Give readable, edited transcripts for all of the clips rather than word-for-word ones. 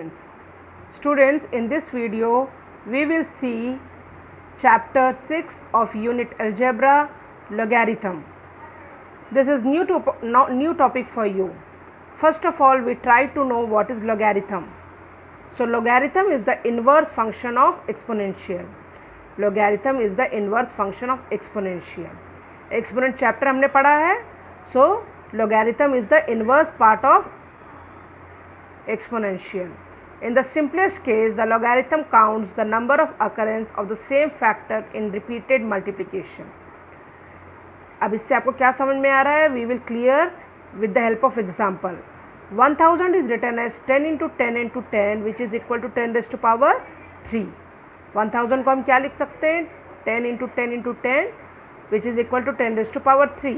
exponents. Students, in this video we will see chapter 6 of unit algebra, logarithm. This is new topic for you. First of all, we try to know what is logarithm. So logarithm is the inverse function of exponential. Logarithm is the inverse function of exponential. Exponent chapter हमने पढ़ा है. So logarithm is the inverse part of exponential. In the simplest case, the logarithm counts the number of occurrence of the same factor in repeated multiplication. अब इससे आपको क्या समझ में आ रहा है? We will clear with the help of example. 1000 is written as 10 into 10 into 10, which is equal to 10 raised to power 3. 1000 को हम क्या लिख सकते हैं? 10 into 10 into 10, which is equal to 10 raised to power 3.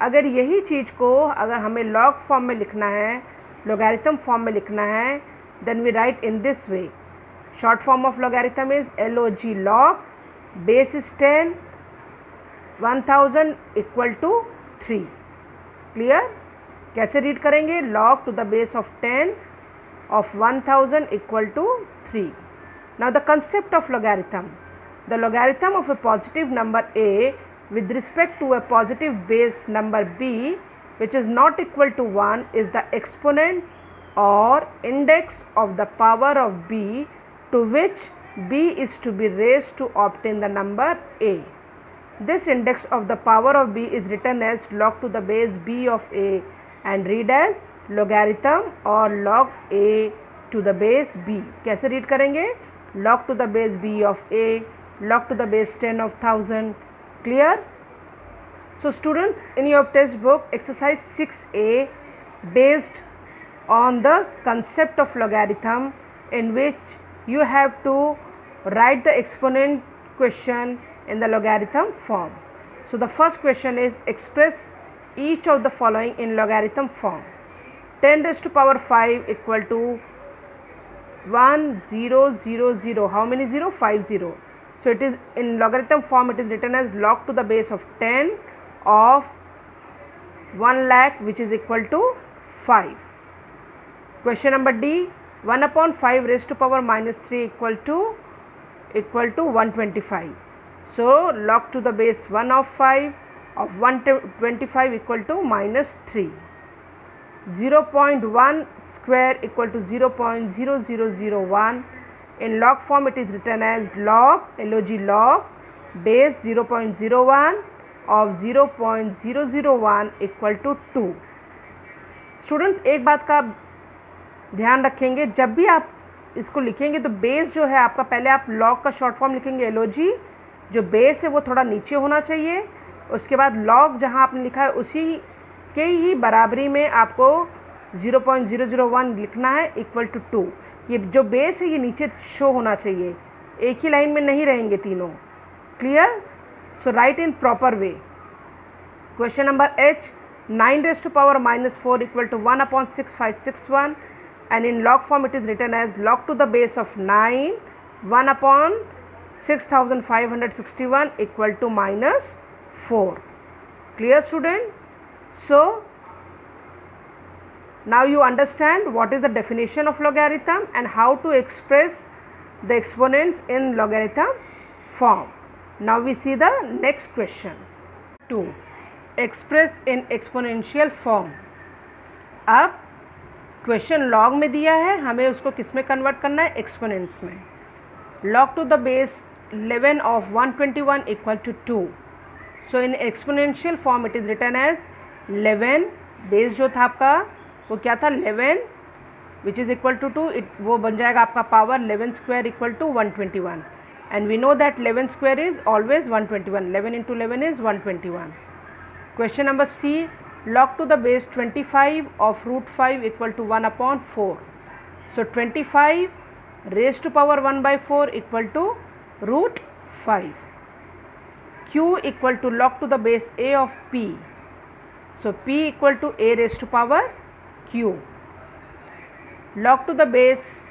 अगर यही चीज़ को अगर हमें log फॉर्म में लिखना है, logarithm फॉर्म में लिखना है, then we write in this way. Short form of logarithm is log. Log base is 10, 1000 equal to 3. Clear? कैसे रीड करेंगे? log to the base of 10 of 1000 equal to 3. Now the concept of logarithm. The logarithm of a positive number a with respect to a positive base number b which is not equal to 1 is the exponent or index of the power of b to which b is to be raised to obtain the number a. This index of the power of b is written as log to the base b of a and read as logarithm or log a to the base b. कैसे read करेंगे? log to the base b of a, log to the base 10 of 1000. Clear? So students, in your textbook exercise 6a based on the concept of logarithm, in which you have to write the exponent question in the logarithm form. So the first question is express each of the following in logarithm form. 10 raised to power 5 equal to 1 0 0 0. How many 0? 5 0. So it is in logarithm form, it is written as log to the base of 10 of 1 lakh, which is equal to 5. Question number D. 1 upon 5 raised to power minus 3 equal to 125. So log to the base 1 of 5 of 125 equal to minus 3. 0.1 square equal to 0.0001. In log form it is written as log base 0.01 of 0.001 equal to 2. Students, एक बात का ध्यान रखेंगे, जब भी आप इसको लिखेंगे तो बेस जो है आपका, पहले आप लॉग का शॉर्ट फॉर्म लिखेंगे LOG. जो बेस है वो थोड़ा नीचे होना चाहिए. उसके बाद लॉग जहां आपने लिखा है उसी के ही बराबरी में आपको 0.001 लिखना है इक्वल टू 2. ये जो बेस है ये नीचे शो होना चाहिए, एक ही लाइन में नहीं रहेंगे तीनों. Clear? So right in proper way. Question number H. 9 raised to power minus 4 equal to 1 upon 6561, and in log form it is written as log to the base of 9 1 upon 6561 equal to minus 4. Clear, student? So now you understand what is the definition of logarithm and how to express the exponents in logarithm form. Now we see the next question. 2. Express in exponential form. अब question log में दिया है, हमें उसको किस में convert करना है? एक्सपोनेंट्स में. log to the base 11 of 121 equal to 2. So in exponential form it is written as 11 base जो था आपका वो क्या था? 11 which is equal to 2. वो बन जाएगा आपका power 11 square equal to 121, and we know that 11 square is always 121. 11 into 11 is 121. Question number C. Log to the base 25 of root 5 equal to 1 upon 4. So 25 raised to power 1 by 4 equal to root 5. Q equal to log to the base A of P. So P equal to A raised to power Q. Log to the base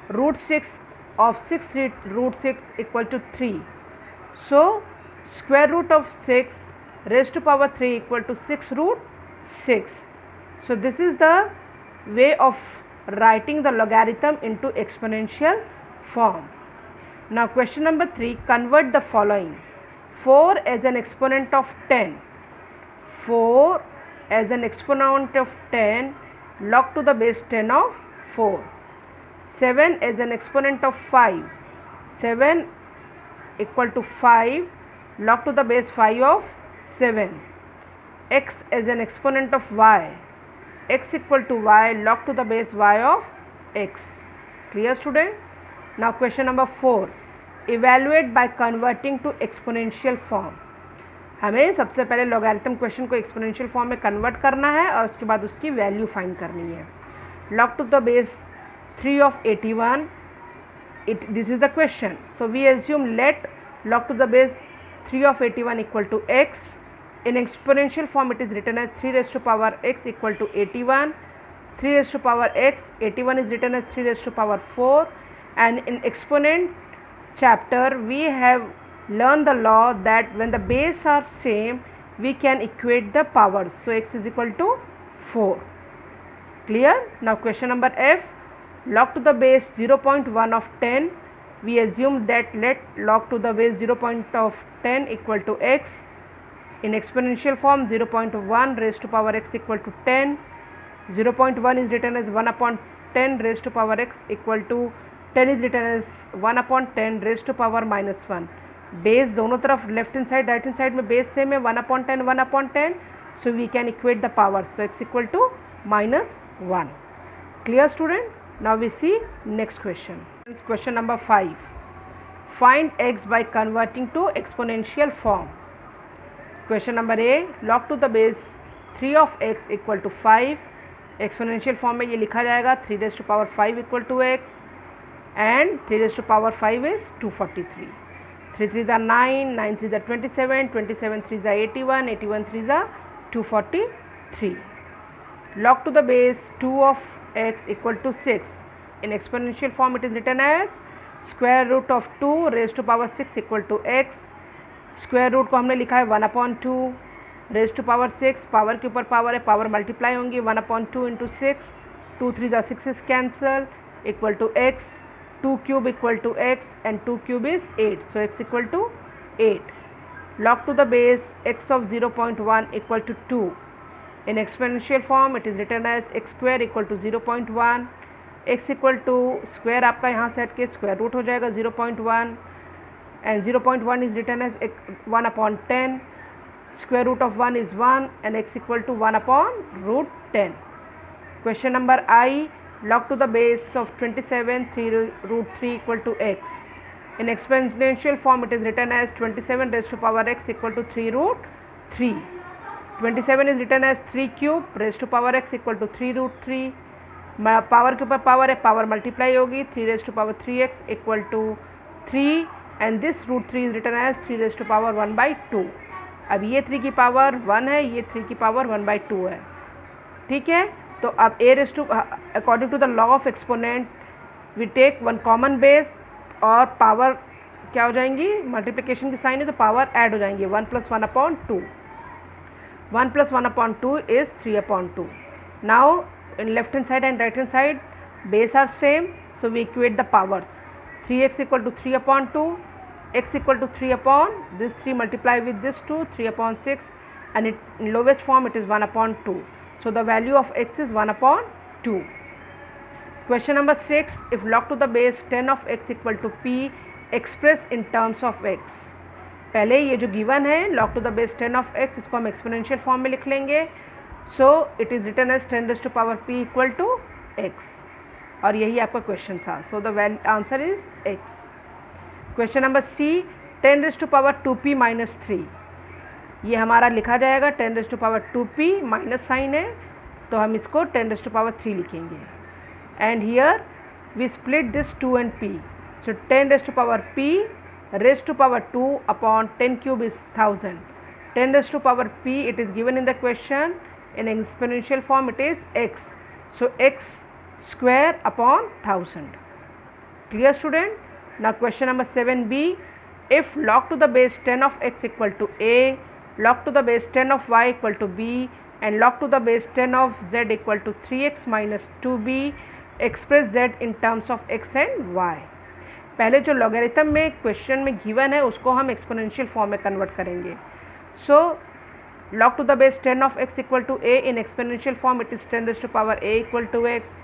root 6 of 6 root 6 equal to 3. So square root of 6 raised to power 3 equal to 6 root 6. So this is the way of writing the logarithm into exponential form. Now question number 3, convert the following: 4 as an exponent of 10, 4 as an exponent of 10 log to the base 10 of 4, 7 as an exponent of 5, 7 equal to 5 log to the base 5 of 7, x as an exponent of y, x equal to y log to the base y of x. Clear student? Now question number 4, evaluate by converting to exponential form. हमें सबसे पहले logarithm question को exponential form में convert करना है और उसके बाद उसकी वैल्यू फाइंड करनी है. Log to the base 3 of 81, this is the question. So we assume let log to the base 3 of 81 equal to x. In exponential form it is written as 3 raised to power x equal to 81. 3 raised to power x, 81 is written as 3 raised to power 4. And in exponent chapter we have learned the law that when the base are same we can equate the powers. So x is equal to 4. Clear? Now question number F, log to the base 0.1 of 10. We assume that let log to the base 0.10 equal to x. In exponential form 0.1 raised to power x equal to 10. 0.1 is written as 1 upon 10 raised to power x equal to 10 is written as 1 upon 10 raised to power minus 1. Base दोनों तरफ left hand side right hand side में base same है 1 upon 10 1 upon 10. So we can equate the power. So x equal to -1. Clear student? Now we see next question. Question number 5, find x by converting to exponential form. Question number A, log to the base 3 of x equal to 5. Exponential form में ये लिखा जाएगा 3 raised to power 5 equal to x and 3 raised to power 5 is 243. 3 3s are 9, 9 3s are 27, 27 3s are 81, 81 3s are 243. Log to the base 2 of x equal to 6. In exponential form it is written as square root of 2 raised to power 6 equal to x. Square root को हमने लिखा है 1 upon 2 raise to power 6. Power के ऊपर power है, power multiply होंगी 1 upon 2 into 6. 2 3s are 6 is cancel equal to x. 2 cube equal to x and 2 cube is 8. So x equal to 8. Log to the base x of 0.1 equal to 2. In exponential form it is written as x square equal to 0.1. x equal to square आपका यहाँ से हट के square root हो जाएगा 0.1 and 0.1 is written as 1 upon 10. Square root of 1 is 1 and x equal to 1 upon root 10. Question number I, log to the base of 27 3 root 3 equal to x. In exponential form it is written as 27 raised to power x equal to 3 root 3. 27 is written as 3 cube raised to power x equal to 3 root 3. Power के ऊपर power है, power multiply होगी 3 raised to power 3x equal to 3 and this root 3 is written as 3 raised to power 1 by 2. अब ये 3 की power 1 है, ये 3 की पावर 1 by 2 है. ठीक है, तो अब a raised to according to the law of exponent we take one common base और पावर क्या हो जाएंगी, मल्टीप्लिकेशन की साइन है तो पावर ऐड हो जाएंगी 1 + 1 upon 2. 1 + 1 upon 2 is 3 upon 2. Now in left hand side and right hand side base are same, so we equate the powers. 3x equal to 3 upon 2, x equal to 3 upon this 3 multiply with this 2, 3 upon 6 and in lowest form it is 1 upon 2. So the value of x is 1 upon 2. Question number 6, if log to the base 10 of x equal to p express in terms of x. पहले ये जो given है log to the base 10 of x, इसको हम exponential form में लिख लेंगे. So it is written as 10 raised to power p equal to x और यही आपका क्वेश्चन था. So the answer is x. Question number C, 10 raised to power 2p minus 3. ये हमारा लिखा जाएगा 10 raised to power 2p, minus sign है तो हम इसको 10 raised to power 3 लिखेंगे. And here we split this 2 and p. सो 10 raised to power p raised to power 2 upon 10 cube is 1000. 10 raised to power p, it is given in the question. In exponential form it is x. So x square upon 1000. Clear student? Now question number 7b, if log to the base 10 of x equal to a, log to the base 10 of y equal to b and log to the base 10 of z equal to 3x minus 2b, express z in terms of x and y. पहले जो logarithm में question में given है उसको हम exponential form में convert करेंगे. सो log to the base 10 of x equal to a, in exponential form it is 10 raised to power a equal to x.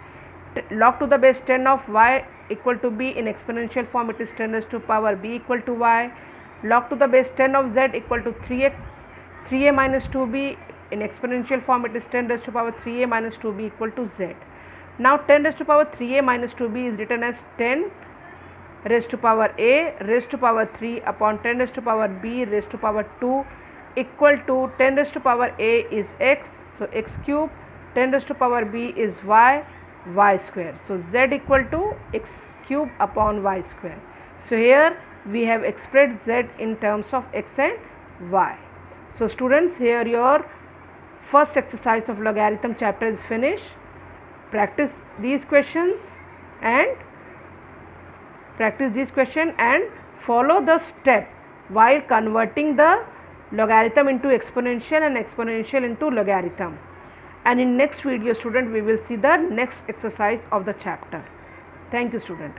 Log to the base 10 of y equal to b, in exponential form it is 10 raised to power b equal to y. Log to the base 10 of z equal to 3a minus 2b, in exponential form it is 10 raised to power 3a minus 2b equal to z. Now 10 raised to power 3a minus 2b is written as 10 raised to power a raised to power 3 upon 10 raised to power b raised to power 2 equal to 10 raised to power a is x, so x cube, 10 raised to power b is y, y square. So z equal to x cube upon y square. So here we have expressed z in terms of x and y. So students, here your first exercise of logarithm chapter is finished. Practice these questions and follow the step while converting the logarithm into exponential and exponential into logarithm. And in next video student we will see the next exercise of the chapter. Thank you student.